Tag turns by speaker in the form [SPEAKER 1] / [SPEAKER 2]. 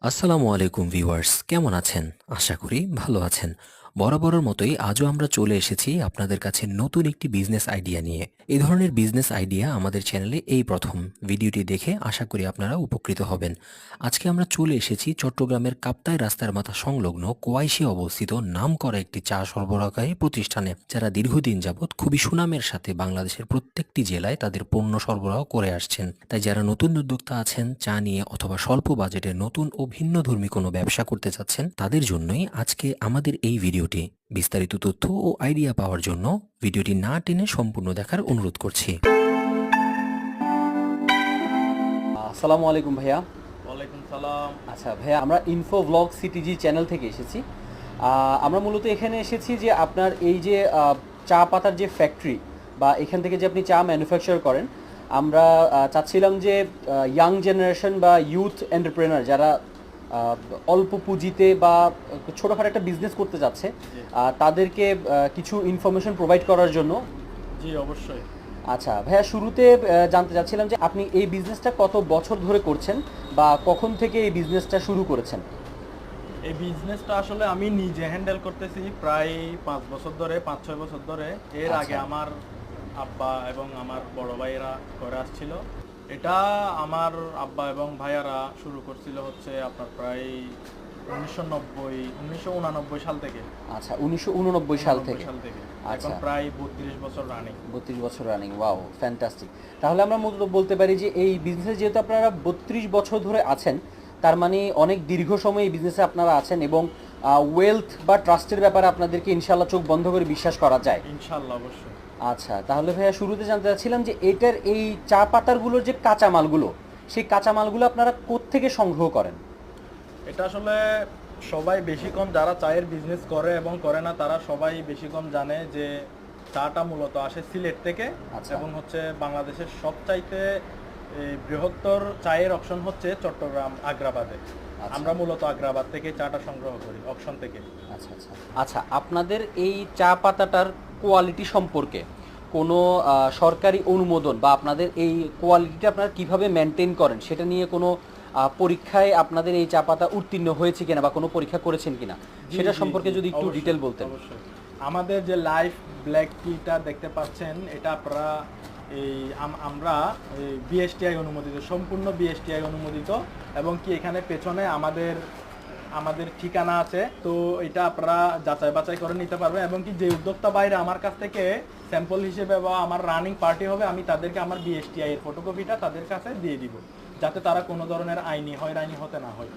[SPEAKER 1] আসসালামু আলাইকুম ভিউয়ার্স, কেমন আছেন? আশা করি ভালো আছেন। বরাবরের মতোই আজও আমরা চলে এসেছি আপনাদের কাছে নতুন একটি বিজনেস আইডিয়া নিয়ে। এই ধরনের বিজনেস আইডিয়া আমাদের চ্যানেলে এই প্রথম। ভিডিওটি দেখে আশা করি আপনারা উপকৃত হবেন। আজকে আমরা চলে এসেছি চট্টগ্রামের কাপ্তাই রাস্তার মাথা সংলগ্ন কোয়াইশে অবস্থিত নামকরা একটি চা সরবরাহকারী প্রতিষ্ঠানে, যারা দীর্ঘদিন যাবৎ খুবই সুনামের সাথে বাংলাদেশের প্রত্যেকটি জেলায় তাদের পণ্য সরবরাহ করে আসছেন। তাই যারা নতুন উদ্যোক্তা আছেন, চা নিয়ে অথবা স্বল্প বাজেটে নতুন ও ভিন্নধর্মী কোনো ব্যবসা করতে চাচ্ছেন, তাদের জন্যই আজকে আমাদের এই ভিডিওটি। বিস্তারিত তথ্য ও আইডিয়া পাওয়ার জন্য ভিডিওটি না টেনে সম্পূর্ণ দেখার অনুরোধ করছি। আসসালামু আলাইকুম ভাইয়া।
[SPEAKER 2] ওয়ালাইকুম সালাম।
[SPEAKER 1] আচ্ছা ভাইয়া, আমরা ইনফো ব্লগ সিটিজি চ্যানেল থেকে এসেছি। আমরা মূলত এখানে এসেছি যে আপনার এই যে চা পাতার যে ফ্যাক্টরি বা এখান থেকে যে আপনি চা ম্যানুফ্যাকচার করেন, আমরা চাচ্ছিলাম যে ইয়াং জেনারেশন বা ইউথ এন্টারপ্রেনার যারা অল্প পুঁজিতে বা ছোটোখাটো একটা বিজনেস করতে যাচ্ছে, তাদেরকে কিছু ইনফরমেশন প্রোভাইড করার জন্য।
[SPEAKER 2] জি, অবশ্যই।
[SPEAKER 1] আচ্ছা ভাইয়া, শুরুতে জানতে চাচ্ছিলাম যে আপনি এই বিজনেসটা কত বছর ধরে করছেন বা কখন থেকে এই বিজনেসটা শুরু করেছেন?
[SPEAKER 2] এই বিজনেসটা আসলে আমি নিজে হ্যান্ডেল করতেছি প্রায় 5 বছর ধরে, 5-6 বছর ধরে। এর
[SPEAKER 1] আচ্ছা।
[SPEAKER 2] আগে আমার আব্বা এবং আমার বড় ভাইয়েরা করে আসছিল। এটা আমার আব্বা এবং ভাইয়ারা শুরু করছিল হচ্ছে আপনার প্রায় 1999 সাল থেকে।
[SPEAKER 1] আচ্ছা, 1989 সাল থেকে।
[SPEAKER 2] এখন
[SPEAKER 1] আচ্ছা।
[SPEAKER 2] প্রায় 32 বছর রানিং।
[SPEAKER 1] 32 বছর রানিং, ওয়াও ফ্যান্টাস্টিক। তাহলে আমরা মূলত বলতে পারি যে এই বিজনেসে যেহেতু আপনারা 32 বছর ধরে আছেন, তার মানে অনেক দীর্ঘ সময় এই বিজনেসে আপনারা আছেন এবং ওয়েলথ বা ট্রাস্টের ব্যাপারে আপনাদেরকে ইনশাল্লাহ চোখ বন্ধ করে বিশ্বাস করা যায়।
[SPEAKER 2] ইনশাআল্লাহ, অবশ্যই।
[SPEAKER 1] আচ্ছা, তাহলে ভাইয়া শুরুতে জানতে চাচ্ছিলাম যে এটার এই চা পাতারগুলোর যে কাঁচামালগুলো, সেই কাঁচামালগুলো আপনারা কোত্থেকে সংগ্রহ করেন?
[SPEAKER 2] এটা আসলে সবাই বেশি কম, যারা চায়ের বিজনেস করে এবং করে না, তারা সবাই বেশি কম জানে যে চাটা মূলত আসে সিলেট থেকে।
[SPEAKER 1] আচ্ছা।
[SPEAKER 2] এবং হচ্ছে বাংলাদেশের সবচাইতে বৃহত্তর চায়ের অকশন হচ্ছে চট্টগ্রাম আগ্রাবাদে।
[SPEAKER 1] আচ্ছা।
[SPEAKER 2] আমরা মূলত আগ্রাবাদ থেকে চাটা সংগ্রহ করি, অকশন থেকে।
[SPEAKER 1] আচ্ছা আচ্ছা আচ্ছা, আপনাদের এই চা পাতাটার কোয়ালিটি সম্পর্কে কোনো সরকারি অনুমোদন বা আপনাদের এই কোয়ালিটিটা আপনারা কিভাবে মেনটেন করেন সেটা নিয়ে কোনো পরীক্ষায় আপনাদের এই চা পাতা উত্তীর্ণ হয়েছে কিনা বা কোনো পরীক্ষা করেছেন কিনা
[SPEAKER 2] জি,
[SPEAKER 1] সেটা
[SPEAKER 2] জি,
[SPEAKER 1] সম্পর্কে
[SPEAKER 2] জি,
[SPEAKER 1] যদি একটু
[SPEAKER 2] অবশ্যই,
[SPEAKER 1] ডিটেল বলতেন।
[SPEAKER 2] অবশ্যই। আমাদের যে লাইফ ব্ল্যাক টিটা দেখতে পাচ্ছেন, এটা আপনারা এই আমরা বিএসটিআই অনুমোদিত, সম্পূর্ণ বিএসটিআই অনুমোদিত। এবং কি এখানে পেছনে আমাদের আমাদের ঠিকানা আছে, তো এটা আপনারা যাচাই বাছাই করে নিতে পারবেন। এবং কি যে উদ্যোক্তা বাইরে আমার কাছ থেকে স্যাম্পল হিসেবে বা আমার রানিং পার্টি হবে, আমি তাদেরকে আমার বিএসটিআই এর ফটোকপিটা তাদের কাছে দিয়ে দিব, যাতে তারা কোনো ধরনের আইনি হয়রানি হতে না হয়।